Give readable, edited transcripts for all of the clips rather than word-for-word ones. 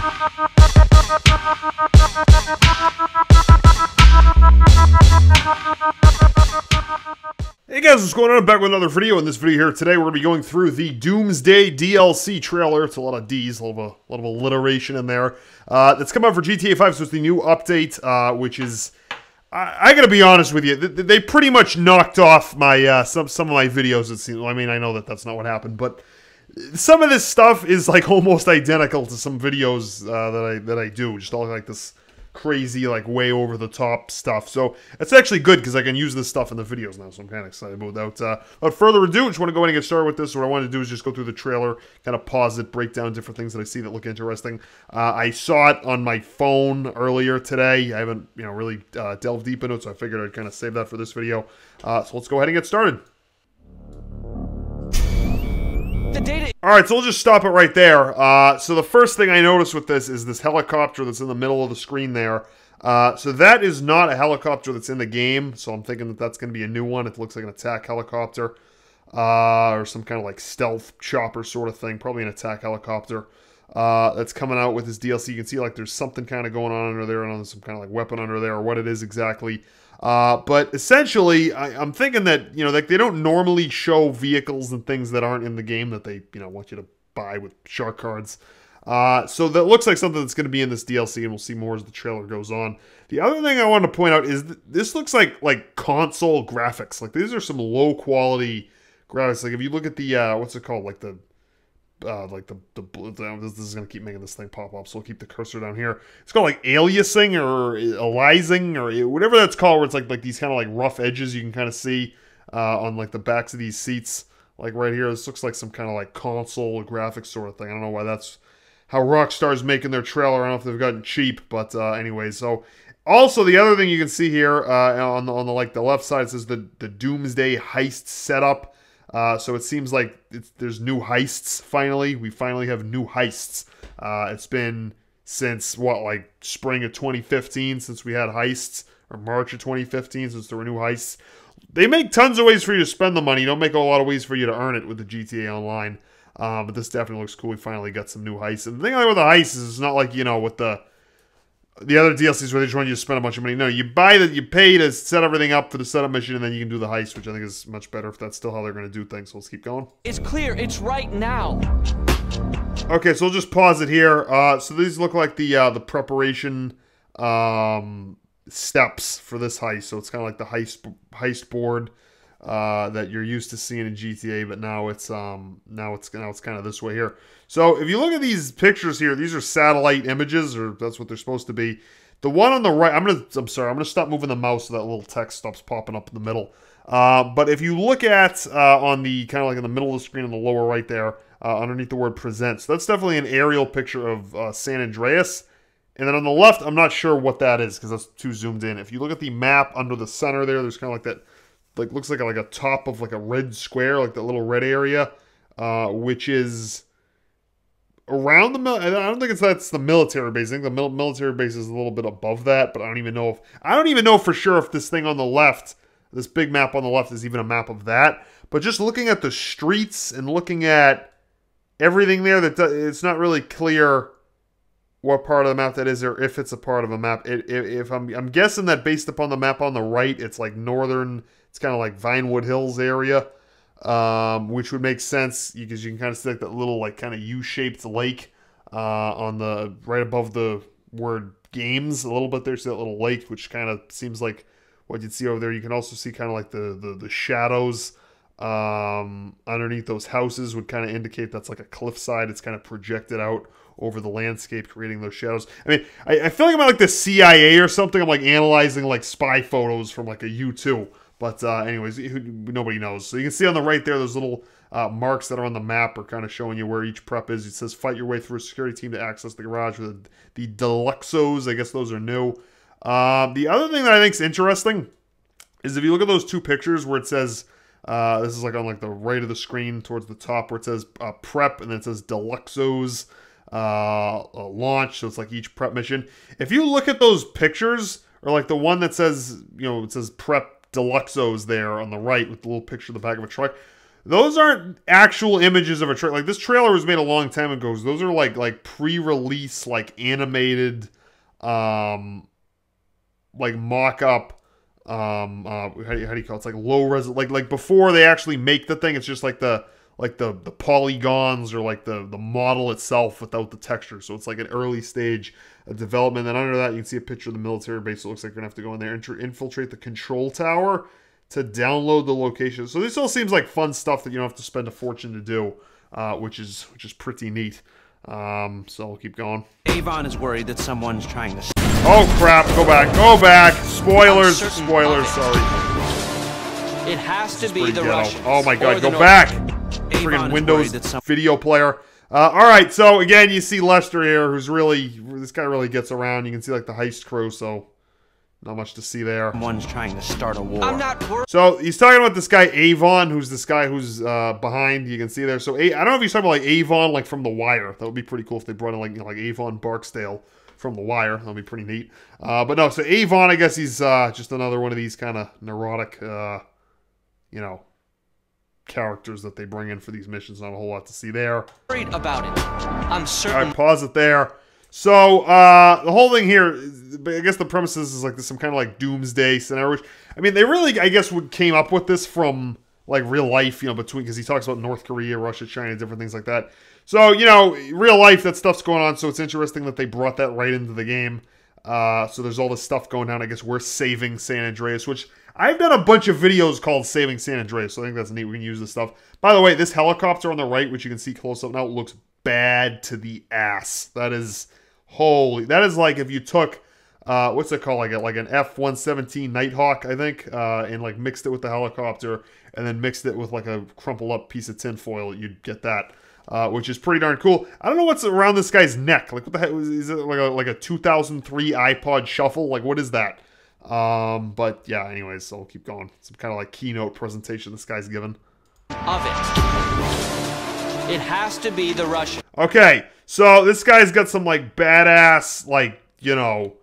Hey guys, what's going on? I'm back with another video. In this video here today, we're going to be going through the Doomsday DLC trailer. It's a lot of D's, a lot of alliteration in there. That's come out for GTA 5, so it's the new update, which is... I gotta be honest with you, they pretty much knocked off my some of my videos, it seems. I mean, I know that that's not what happened, but some of this stuff is like almost identical to some videos that I do. Just all like this crazy, like way over the top stuff. So it's actually good because I can use this stuff in the videos now. So I'm kind of excited about that. Without further ado, I just want to go ahead and get started with this. What I want to do is just go through the trailer, kind of pause it, break down different things that I see that look interesting. I saw it on my phone earlier today. I haven't, really delved deep into it, so I figured I'd kind of save that for this video. So let's go ahead and get started. Alright, so we'll just stop it right there. So the first thing I noticed with this is this helicopter that's in the middle of the screen there. So that is not a helicopter that's in the game, so I'm thinking that that's going to be a new one. It looks like an attack helicopter, or some kind of like stealth chopper sort of thing. Probably an attack helicopter that's coming out with this DLC. You can see like there's something kind of going on under there, and some kind of like weapon under there, or what it is exactly. But essentially, I'm thinking that, like they don't normally show vehicles and things that aren't in the game that they, want you to buy with shark cards. So that looks like something that's going to be in this DLC, and we'll see more as the trailer goes on. The other thing I wanted to point out is this looks like console graphics. Like these are some low quality graphics. Like if you look at the, what's it called? Like the this is going to keep making this thing pop up, so we'll keep the cursor down here. It's called like aliasing or aliasing or whatever that's called, where it's like these kind of like rough edges you can kind of see on like the backs of these seats. Like right here, this looks like some kind of like console graphics sort of thing. I don't know why that's how Rockstar's making their trailer. I don't know if they've gotten cheap, but anyway. So also the other thing you can see here on the like the left side, it says the Doomsday Heist setup. So it seems like there's new heists, finally. We finally have new heists. It's been since, what, like spring of 2015 since we had heists, or March of 2015 since there were new heists. They make tons of ways for you to spend the money. You don't make a lot of ways for you to earn it with the GTA Online. But this definitely looks cool. We finally got some new heists. And the thing with the heists is it's not like, with the other DLCs where they just want you to spend a bunch of money. No, you pay to set everything up for the setup mission, and then you can do the heist, which I think is much better if that's still how they're going to do things. So let's keep going. It's clear. It's right now. Okay, so we'll just pause it here. So these look like the preparation steps for this heist. So it's kind of like the heist board that you're used to seeing in GTA, but now it's kind of this way here. So if you look at these pictures here, these are satellite images, or that's what they're supposed to be. The one on the right, I'm gonna stop moving the mouse so that little text stops popping up in the middle. But if you look at on the kind of like in the middle of the screen on the lower right there, underneath the word presents, that's definitely an aerial picture of San Andreas. And then on the left, I'm not sure what that is because that's too zoomed in. If you look at the map under the center there, there's kind of like that. Like looks like a top of like a red square, like that little red area, which is around the I don't think that's the military base. I think the military base is a little bit above that, but I don't even know for sure if this thing on the left, this big map on the left, is even a map of that. But just looking at the streets and looking at everything there, it's not really clear what part of the map that is, or if it's a part of a map. If I'm guessing that based upon the map on the right, it's like northern. It's kind of like Vinewood Hills area, which would make sense because you can kind of see like that little like kind of U-shaped lake on the right above the word games a little bit there. So that little lake, which kind of seems like what you'd see over there. You can also see kind of like the shadows underneath those houses would kind of indicate that's like a cliffside. It's kind of projected out over the landscape, creating those shadows. I mean, I feel like I'm like the CIA or something. I'm like analyzing like spy photos from like a U2. But anyways, nobody knows. So you can see on the right there, those little marks that are on the map are kind of showing you where each prep is. It says fight your way through a security team to access the garage with the Deluxos. I guess those are new. The other thing that I think is interesting is if you look at those two pictures where it says, this is like on like the right of the screen towards the top where it says prep, and then it says Deluxos launch. So it's like each prep mission. If you look at those pictures, or like the one that says, it says prep Deluxos there on the right with the little picture of the back of a truck. those aren't actual images of a trailer. Like, this trailer was made a long time ago. So those are like pre-release, like animated, like mock-up. How do you call it? It's like low res, like before they actually make the thing. It's just like the polygons or like the model itself without the texture. So it's like an early stage of development. Then under that, you can see a picture of the military base. It looks like you're gonna have to go in there and infiltrate the control tower to download the location. So this all seems like fun stuff that you don't have to spend a fortune to do, which is pretty neat. So we'll keep going. Avon is worried that someone's trying to... Oh crap, go back. Spoilers, sorry. It has to be the ghetto. Russians. Oh my god, go North... back. Avon Friggin' is Windows worried that video player. Alright, so again, you see Lester here, who's really, this guy really gets around. You can see like the heist crew, so not much to see there. Someone's trying to start a war. I'm not worried. So he's talking about this guy Avon, who's this guy who's behind. You can see there. So I don't know if he's talking about like Avon, like from The Wire. That would be pretty cool if they brought in like like Avon Barksdale from The Wire. That'd be pretty neat. But no, so Avon, I guess he's just another one of these kind of neurotic, you know, characters that they bring in for these missions. Not a whole lot to see there. Worried about it. I'm certain. All right, pause it there. So, the whole thing here, I guess the premise is like this some kind of like doomsday scenario, which, I mean, they really, I guess, came up with this from like real life, you know, because he talks about North Korea, Russia, China, different things like that. So, you know, real life, that stuff's going on, so it's interesting that they brought that right into the game. So there's all this stuff going down. I guess we're saving San Andreas, which I've done a bunch of videos called Saving San Andreas, so I think that's neat. We can use this stuff. By the way, this helicopter on the right, which you can see close up now, looks bad to the ass. That is... Holy, that is like if you took, what's it called, like an F-117 Nighthawk, I think, and like mixed it with the helicopter, and then mixed it with like a crumpled up piece of tinfoil, you'd get that, which is pretty darn cool. I don't know what's around this guy's neck. Like, what the heck, is it like a 2003 iPod Shuffle? Like, what is that? But yeah, anyways, so we'll keep going. Some kind of like keynote presentation this guy's given. Of it has to be the Russians. Okay, so this guy's got some, like, badass, like, you know,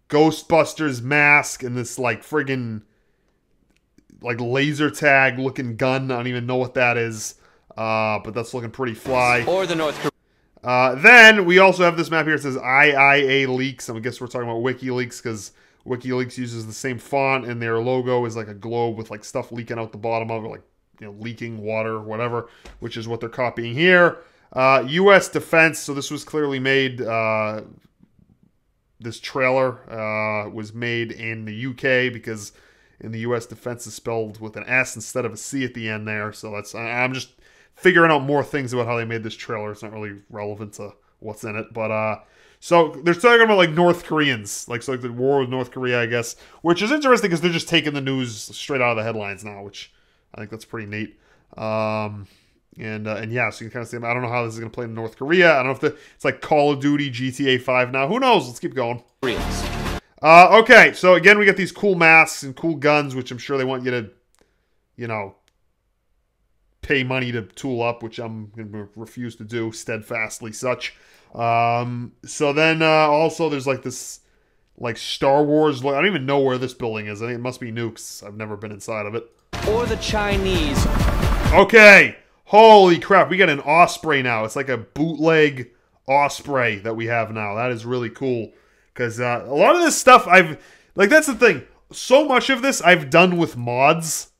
Ghostbusters mask and this, like, friggin', like, laser tag looking gun. I don't even know what that is, but that's looking pretty fly. Or the North Korea. Then we also have this map here. It says IIA leaks. I guess we're talking about WikiLeaks because WikiLeaks uses the same font and their logo is like a globe with, like, stuff leaking out the bottom of it, like, you know, leaking water, whatever, which is what they're copying here. U.S. defense, so this was clearly made, this trailer was made in the U.K. because in the U.S. defense is spelled with an S instead of a C at the end there. So that's, I'm just figuring out more things about how they made this trailer. It's not really relevant to what's in it, but, so they're talking about like North Koreans, like, so like the war with North Korea, I guess, which is interesting because they're just taking the news straight out of the headlines now, which I think that's pretty neat. And yeah, so you can kind of see, I don't know how this is going to play in North Korea. I don't know if it's like Call of Duty, GTA 5 now. Who knows? Let's keep going. Okay, so again, we got these cool masks and cool guns, which I'm sure they want you to, you know, pay money to tool up, which I'm going to refuse to do, steadfastly such. So then also there's like this like Star Wars, I don't even know where this building is. I think it must be Nuke's. I've never been inside of it. Or the Chinese. Okay. Holy crap. We got an Osprey now. It's like a bootleg Osprey that we have now. That is really cool. Because a lot of this stuff like, that's the thing. So much of this I've done with mods.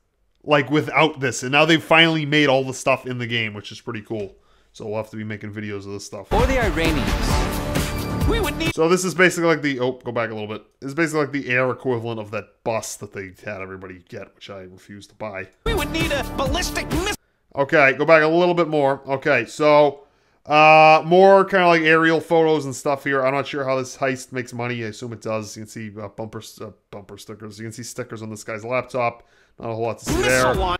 Like, without this. And now they've finally made all the stuff in the game, which is pretty cool. So we'll have to be making videos of this stuff. Or the Iranians. We would need... So this is basically like the... Oh, go back a little bit. This is basically like the air equivalent of that bus that they had everybody get, which I refuse to buy. We would need a ballistic missile. Okay, go back a little bit more. Okay, so... more kind of like aerial photos and stuff here. I'm not sure how this heist makes money. I assume it does. You can see bumper stickers. You can see stickers on this guy's laptop. Not a whole lot to see there.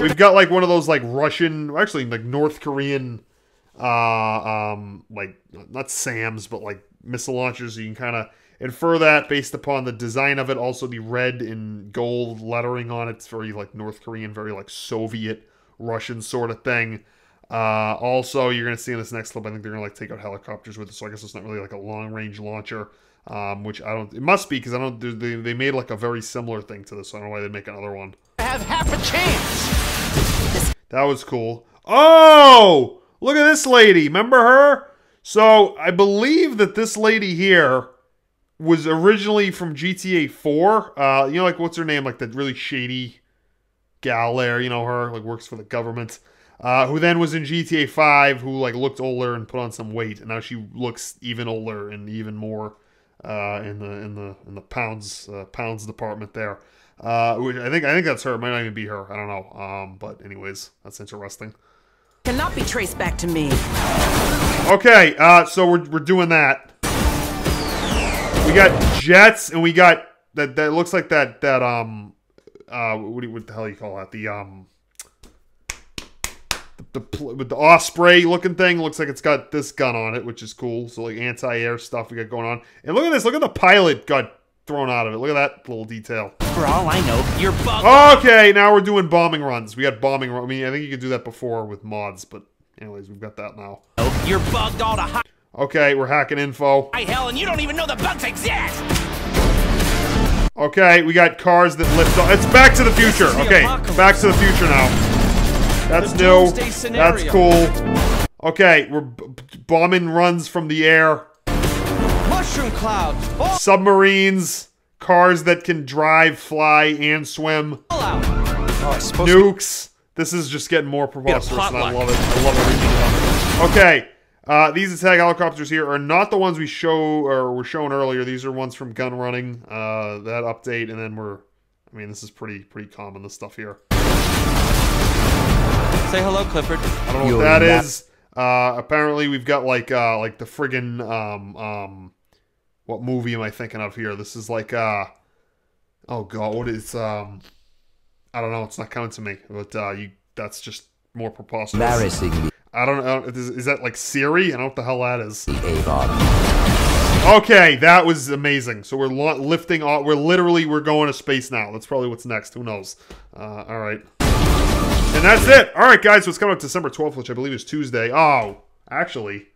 We've got like one of those like Russian, actually like North Korean, like not SAMs, but like missile launchers. You can kind of infer that based upon the design of it. Also the red and gold lettering on it. It's very like North Korean, very like Soviet Russian sort of thing. Also, you're going to see in this next clip, I think they're going to like take out helicopters with it. So I guess it's not really like a long range launcher. Which I don't, it must be because I don't, they made like a very similar thing to this, so I don't know why they'd make another one. Have half a chance. That was cool. Oh! Look at this lady. Remember her? So, I believe that this lady here was originally from GTA 4. You know, like, what's her name? Like, that really shady gal there. You know her? Like, works for the government. Who then was in GTA 5, who, like, looked older and put on some weight. And now she looks even older and even more in the pounds department there. Which I think that's her. It might not even be her. I don't know. But anyways, that's interesting. Cannot be traced back to me. Okay, so we're doing that. We got jets, and we got that looks like that what the hell you call that? With the Osprey looking thing, looks like it's got this gun on it, which is cool. So like anti-air stuff we got going on. And look at this, look at the pilot got thrown out of it. Look at that little detail. For all I know, you're bugged. Okay, now we're doing bombing runs. We got bombing runs. I mean, I think you could do that before with mods, but anyways, we've got that now. You're bugged all the high Okay, we're hacking info. hell, and you don't even know the bugs exist. Okay, we got cars that lift off. It's Back to the Future. Okay, Back to the Future now. That's new. That's cool. Okay, we're bombing runs from the air. Mushroom clouds. Submarines. Cars that can drive, fly, and swim. Nukes. This is just getting more preposterous, and I love it. I love everything about it. Okay, these attack helicopters here are not the ones we were showing earlier. These are ones from gun running. That update, and then I mean, this is pretty common. This stuff here. Say hello, Clifford. I don't know what that is. Apparently, we've got like the friggin' what movie am I thinking of here? This is like oh god, what is I don't know. It's not coming to me. But that's just more preposterous. Embarrassing. I don't know. Is that like Siri? I don't know what the hell that is. Okay, that was amazing. So we're lifting off. We're going to space now. That's probably what's next. Who knows? All right. And that's it. All right, guys. So it's coming up December 12th, which I believe is Tuesday. Oh, actually,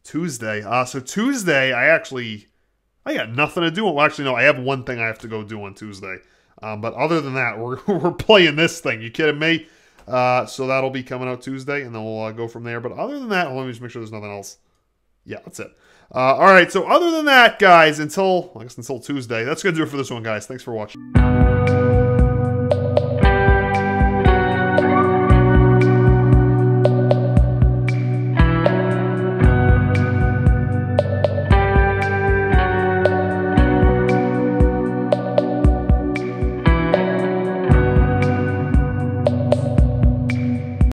Tuesday. So Tuesday, I got nothing to do. Well, actually, no. I have one thing I have to go do on Tuesday. But other than that, we're playing this thing. You kidding me? So that'll be coming out Tuesday, and then we'll go from there. But other than that, let me just make sure there's nothing else. Yeah, that's it. All right. So other than that, guys, until Tuesday, that's gonna do it for this one, guys. Thanks for watching.